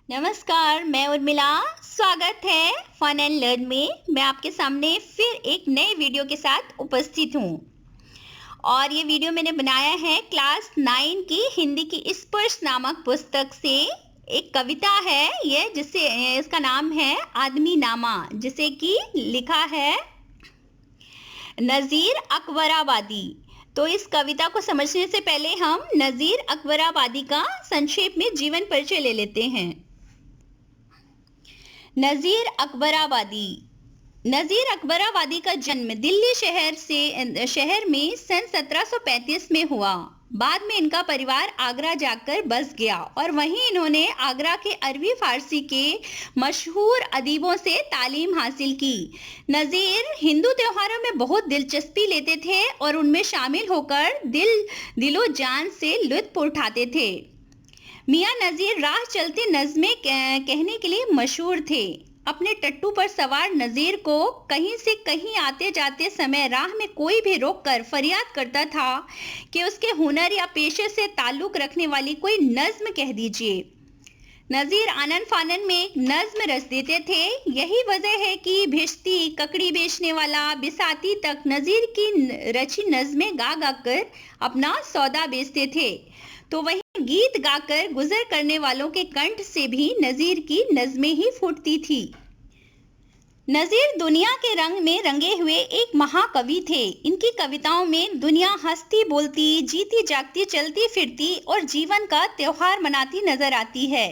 नमस्कार, मैं उर्मिला। स्वागत है फन एंड लर्न में। मैं आपके सामने फिर एक नए वीडियो के साथ उपस्थित हूँ और ये वीडियो मैंने बनाया है क्लास 9 की हिंदी की स्पर्श नामक पुस्तक से। एक कविता है ये, जिससे इसका नाम है आदमी नामा, जिसे कि लिखा है नज़ीर अकबराबादी। तो इस कविता को समझने से पहले हम नज़ीर अकबराबादी का संक्षेप में जीवन परिचय ले लेते हैं। नज़ीर अकबराबादी का जन्म दिल्ली शहर में सन 1735 में हुआ। बाद में इनका परिवार आगरा जाकर बस गया और वहीं इन्होंने आगरा के अरबी फारसी के मशहूर अदीबों से तालीम हासिल की। नज़ीर हिंदू त्योहारों में बहुत दिलचस्पी लेते थे और उनमें शामिल होकर दिलो जान से लुत्फ उठाते थे। मियाँ नज़ीर राह चलते नज़्में कहने के लिए मशहूर थे। अपने टट्टू पर सवार नज़ीर को कहीं से कहीं आते जाते समय राह में कोई भी रोककर फरियाद करता था कि उसके हुनर या पेशे से ताल्लुक रखने वाली कोई नज़्म कह दीजिए। नज़ीर आनन फानन में एक नज़्म रच देते थे। यही वजह है कि भिश्ती, ककड़ी बेचने वाला, बिसाती तक नज़ीर की रची नज़्में गा कर अपना सौदा बेचते थे। तो वहीं गीत गाकर गुजर करने वालों के कंठ से भी नज़ीर की नज़्में ही फूटती थी। नज़ीर दुनिया के रंग में रंगे हुए एक महाकवि थे। इनकी कविताओं में दुनिया हंसती बोलती, जीती जागती, चलती फिरती और जीवन का त्योहार मनाती नजर आती है।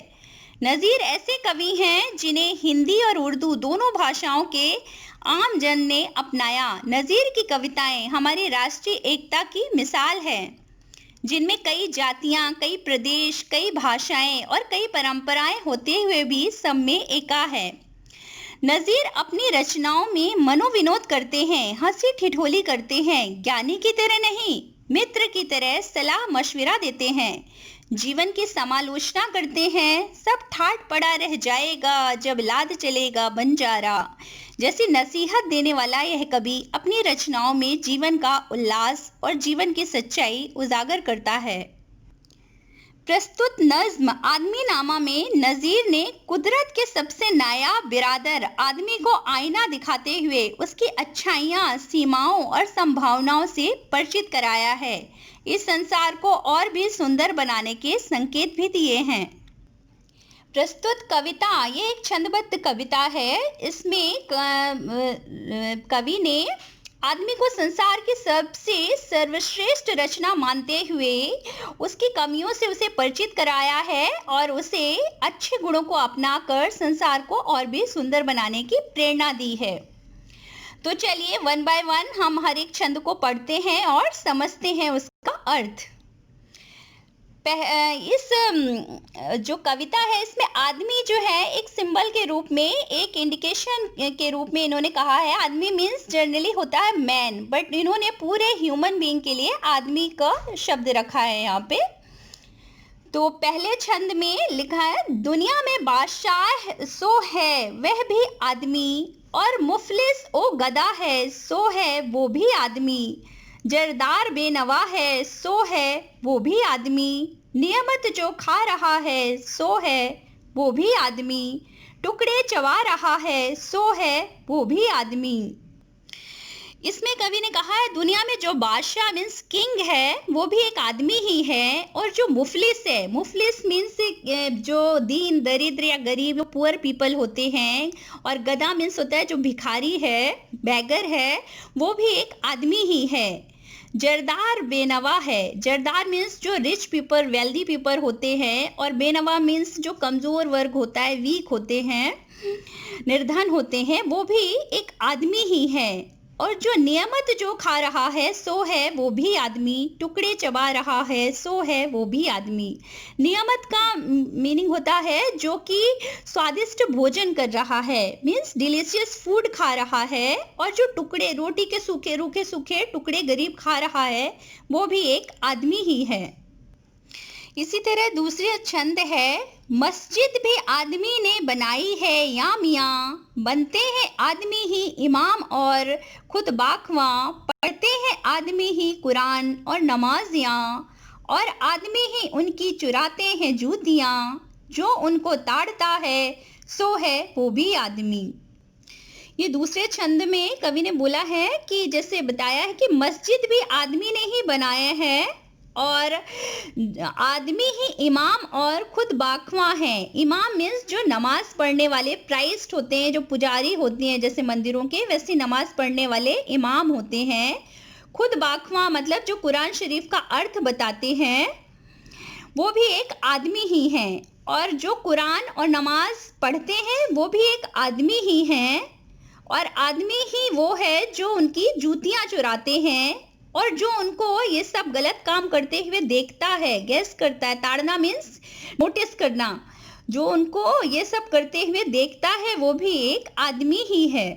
नज़ीर ऐसे कवि हैं जिन्हें हिंदी और उर्दू दोनों भाषाओं के आम जन ने अपनाया। नज़ीर की कविताएं हमारी राष्ट्रीय एकता की मिसाल है, जिनमें कई जातियां, कई प्रदेश, कई भाषाएं और कई परंपराएं होते हुए भी सब में एका है। नज़ीर अपनी रचनाओं में मनोविनोद करते हैं, हंसी ठिठोली करते हैं। ज्ञानी की तरह नहीं, मित्र की तरह सलाह मशविरा देते हैं। जीवन की समालोचना करते हैं। सब ठाट पड़ा रह जाएगा जब लाद चलेगा बंजारा जैसी नसीहत देने वाला यह कवि अपनी रचनाओं में जीवन का उल्लास और जीवन की सच्चाई उजागर करता है। प्रस्तुत नज़्म आदमी नामा में नज़ीर ने कुदरत के सबसे नायाब बिरादर आदमी को आईना दिखाते हुए उसकी अच्छाइयाँ, सीमाओं और संभावनाओं से परिचित कराया है। इस संसार को और भी सुंदर बनाने के संकेत भी दिए हैं। प्रस्तुत कविता ये एक छंदबद्ध कविता है। इसमें कवि ने आदमी को संसार की सबसे सर्वश्रेष्ठ रचना मानते हुए उसकी कमियों से उसे परिचित कराया है और उसे अच्छे गुणों को अपनाकर संसार को और भी सुंदर बनाने की प्रेरणा दी है। तो चलिए वन बाय वन हम हर एक छंद को पढ़ते हैं और समझते हैं उसका अर्थ। इस जो कविता है इसमें आदमी जो है एक सिंबल के रूप में, एक इंडिकेशन के रूप में इन्होंने कहा है। आदमी मीन्स जनरली होता है मैन, बट इन्होंने पूरे ह्यूमन बीइंग के लिए आदमी का शब्द रखा है यहाँ पे। तो पहले छंद में लिखा है, दुनिया में बादशाह सो है वह भी आदमी, और मुफलिस ओ गदा है सो है वो भी आदमी, जरदार बेनवा है सो है वो भी आदमी, नियमत जो खा रहा है सो है वो भी आदमी, टुकड़े चबा रहा है सो है वो भी आदमी। इसमें कवि ने कहा है दुनिया में जो बादशाह मीन्स किंग है वो भी एक आदमी ही है, और जो मुफलिस है, मुफलिस मीन्स जो दीन दरिद्र या गरीब पुअर पीपल होते हैं, और गधा मीन्स होता है जो भिखारी है, बैगर है, वो भी एक आदमी ही है। जरदार बेनवा है, जरदार मीन्स जो रिच पीपल, वेल्दी पीपल होते हैं, और बेनवा मीन्स जो कमज़ोर वर्ग होता है, वीक होते हैं, निर्धन होते हैं, वो भी एक आदमी ही है। और जो नियमत जो खा रहा है सो है वो भी आदमी, टुकड़े चबा रहा है सो है वो भी आदमी। नियमत का मीनिंग होता है जो कि स्वादिष्ट भोजन कर रहा है, मीन्स डिलीशियस फूड खा रहा है, और जो टुकड़े रोटी के सूखे रूखे सूखे टुकड़े गरीब खा रहा है वो भी एक आदमी ही है। इसी तरह दूसरे छंद है, मस्जिद भी आदमी ने बनाई है या मियाँ, बनते हैं आदमी ही इमाम और खुद बाखवां, पढ़ते हैं आदमी ही कुरान और नमाजियाँ, और आदमी ही उनकी चुराते हैं जूतियाँ, जो उनको ताड़ता है सो है वो भी आदमी। ये दूसरे छंद में कवि ने बोला है कि जैसे बताया है कि मस्जिद भी आदमी ने ही बनाया है और आदमी ही इमाम और खुद बाखवा है। इमाम मीन्स जो नमाज पढ़ने वाले प्राइस्ट होते हैं, जो पुजारी होते हैं जैसे मंदिरों के, वैसे नमाज पढ़ने वाले इमाम होते हैं। खुद बाखवा मतलब जो कुरान शरीफ का अर्थ बताते हैं वो भी एक आदमी ही हैं, और जो कुरान और नमाज पढ़ते हैं वो भी एक आदमी ही हैं, और आदमी ही वो है जो उनकी जूतियां चुराते हैं और जो उनको ये सब गलत काम करते हुए देखता है, गैस करता है। ताड़ना मीन्स नोटिस करना। जो उनको ये सब करते हुए देखता है वो भी एक आदमी ही है।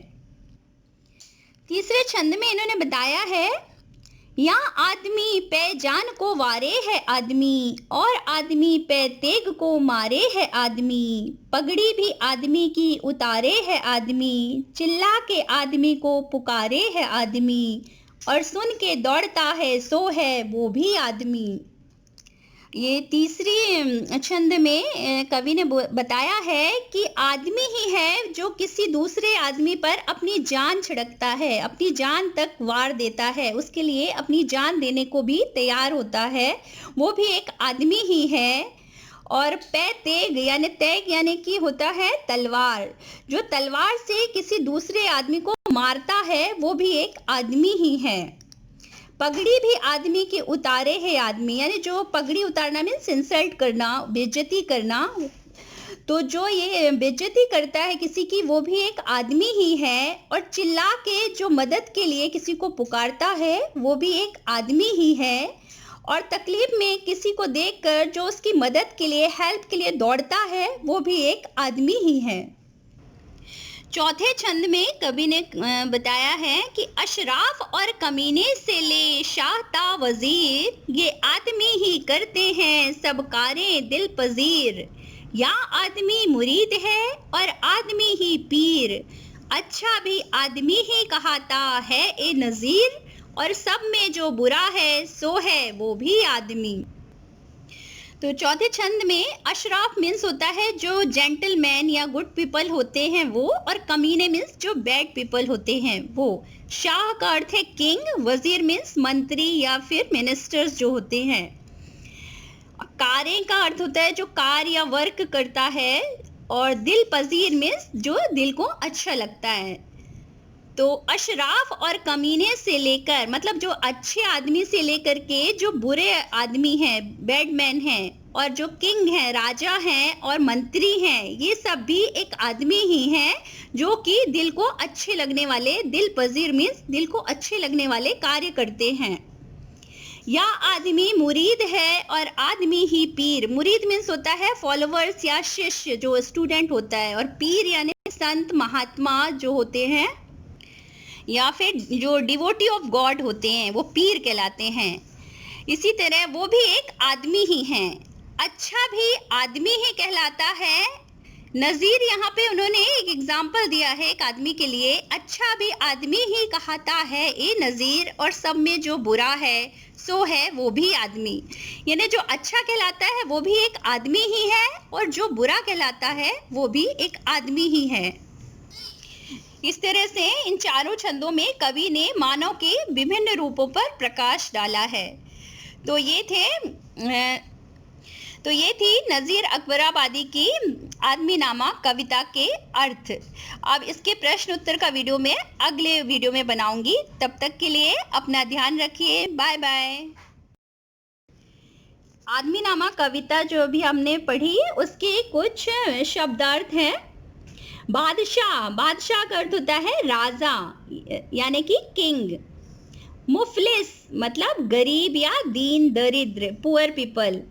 तीसरे छंद में इन्होंने बताया है, यहाँ आदमी पे जान को वारे है आदमी, और आदमी पे तेग को मारे है आदमी। पगड़ी भी आदमी की उतारे है आदमी, चिल्ला के आदमी को पुकारे है आदमी, और सुन के दौड़ता है सो है वो भी आदमी। ये तीसरी छंद में कवि ने बताया है कि आदमी ही है जो किसी दूसरे आदमी पर अपनी जान छिड़कता है, अपनी जान तक वार देता है, उसके लिए अपनी जान देने को भी तैयार होता है, वो भी एक आदमी ही है। और तेग यानी कि होता है तलवार, जो तलवार से किसी दूसरे आदमी को मारता है वो भी एक आदमी ही है। पगड़ी भी आदमी की उतारे है आदमी, यानी जो पगड़ी उतारना मीन्स इंसल्ट करना, बेइज्जती करना। तो जो ये बेइज्जती करता है किसी की वो भी एक आदमी ही है, और चिल्ला के जो मदद के लिए किसी को पुकारता है वो भी एक आदमी ही है, और तकलीफ में किसी को देखकर जो उसकी मदद के लिए, हेल्प के लिए दौड़ता है वो भी एक आदमी ही है। चौथे छंद में कवि ने बताया है कि अशराफ और कमीने से ले शाह ता वजीर, ये आदमी ही करते हैं सब कारें दिल पजीर। या आदमी मुरीद है और आदमी ही पीर, अच्छा भी आदमी ही कहाता है ए नज़ीर, और सब में जो बुरा है सो है वो भी आदमी। तो चौथे छंद में अशराफ मीन्स होता है जो जेंटलमैन या गुड पीपल होते हैं वो, और कमीने मीन्स जो बैड पीपल होते हैं वो। शाह का अर्थ है किंग, वजीर मीन्स मंत्री या फिर मिनिस्टर्स जो होते हैं। कारें का अर्थ होता है जो कार या वर्क करता है, और दिल पजीर मीन्स जो दिल को अच्छा लगता है। तो अशराफ और कमीने से लेकर मतलब जो अच्छे आदमी से लेकर के जो बुरे आदमी हैं, बैडमैन हैं, और जो किंग हैं, राजा हैं और मंत्री हैं, ये सब भी एक आदमी ही हैं जो कि दिल को अच्छे लगने वाले, दिल पजीर मीन्स दिल को अच्छे लगने वाले कार्य करते हैं। या आदमी मुरीद है और आदमी ही पीर। मुरीद मीन्स होता है फॉलोवर्स या शिष्य, जो स्टूडेंट होता है, और पीर यानी संत महात्मा जो होते हैं या फिर जो डिवोटी ऑफ गॉड होते हैं वो पीर कहलाते हैं। इसी तरह वो भी एक आदमी ही हैं। अच्छा भी आदमी ही कहलाता है। नज़ीर यहाँ पे उन्होंने एक एग्जाम्पल दिया है एक आदमी के लिए, अच्छा भी आदमी ही कहता है ए नज़ीर, और सब में जो बुरा है सो है वो भी आदमी। यानी जो अच्छा कहलाता है वो भी एक आदमी ही है, और जो बुरा कहलाता है वो भी एक आदमी ही है। इस तरह से इन चारों छंदों में कवि ने मानव के विभिन्न रूपों पर प्रकाश डाला है। तो ये थी नज़ीर अकबराबादी की आदमीनामा कविता के अर्थ। अब इसके प्रश्न उत्तर का वीडियो मैं अगले वीडियो में बनाऊंगी। तब तक के लिए अपना ध्यान रखिए। Bye bye. आदमीनामा कविता जो अभी हमने पढ़ी उसके कुछ शब्दार्थ हैं। बादशाह, बादशाह का अर्थ होता है राजा यानी कि किंग। मुफलिस मतलब गरीब या दीन दरिद्र, पुअर पीपल।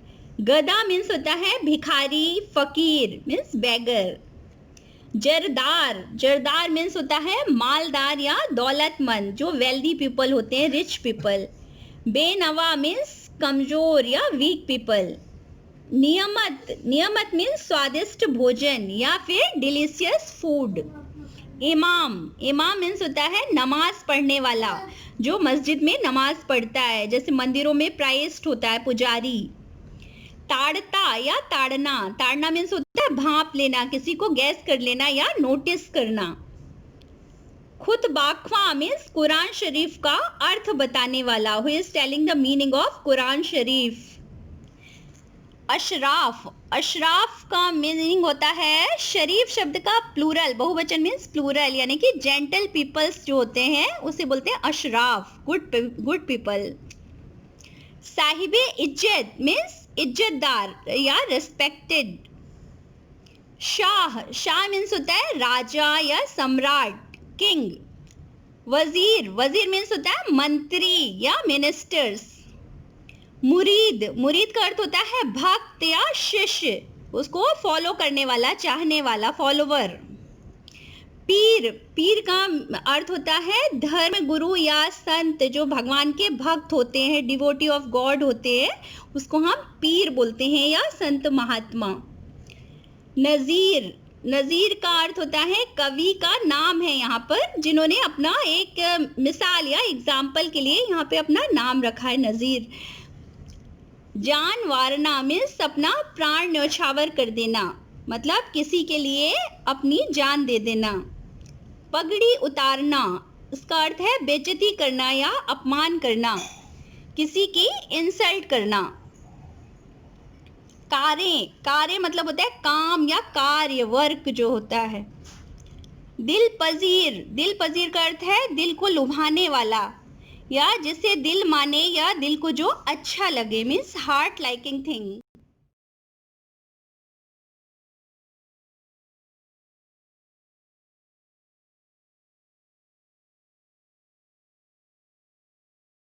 गधा मीन्स होता है भिखारी, फकीर मीन्स बेगर। जरदार, जरदार मीन्स होता है मालदार या दौलतमंद, जो वेल्दी पीपल होते हैं, रिच पीपल। बेनवा मीन्स कमजोर या वीक पीपल। नियमत, नियमत मीन्स स्वादिष्ट भोजन या फिर डिलीशियस फूड। इमाम, इमाम मीन्स होता है नमाज पढ़ने वाला, जो मस्जिद में नमाज पढ़ता है, जैसे मंदिरों में प्राइस्ट होता है पुजारी। ताड़ता या ताड़ना, ताड़ना मीन्स होता है भांप लेना, किसी को गैस कर लेना या नोटिस करना। खुतबाख्वा मीन्स कुरान शरीफ का अर्थ बताने वाला, who is telling the meaning of Quran शरीफ। अशराफ, अशराफ का मीनिंग होता है शरीफ शब्द का प्लूरल, बहुवचन मीन्स प्लूरल, यानी कि जेंटल पीपल्स जो होते हैं उसे बोलते हैं अशराफ, गुड पीपल। साहिबे इज्जत मीन्स इज्जतदार या रिस्पेक्टेड। शाह, शाह मीन्स होता है राजा या सम्राट, किंग। वजीर, वजीर मीन्स होता है मंत्री या मिनिस्टर्स। मुरीद, मुरीद का अर्थ होता है भक्त या शिष्य, उसको फॉलो करने वाला, चाहने वाला, फॉलोवर। पीर, पीर का अर्थ होता है धर्म गुरु या संत, जो भगवान के भक्त होते हैं, डिवोटी ऑफ गॉड होते हैं, उसको हम पीर बोलते हैं या संत महात्मा। नज़ीर, नज़ीर का अर्थ होता है कवि का नाम है यहाँ पर, जिन्होंने अपना एक मिसाल या एग्जाम्पल के लिए यहाँ पे अपना नाम रखा है नज़ीर। जान वारना मीन्स अपना प्राण न्यौछावर कर देना, मतलब किसी के लिए अपनी जान दे देना। पगड़ी उतारना, इसका अर्थ है बेइज्जती करना या अपमान करना, किसी की इंसल्ट करना। कार्य, कार्य मतलब होता है काम या कार्य, वर्क जो होता है। दिल पजीर, दिल पजीर का अर्थ है दिल को लुभाने वाला या जिसे दिल माने या दिल को जो अच्छा लगे, मीन्स हार्ट लाइकिंग थिंग।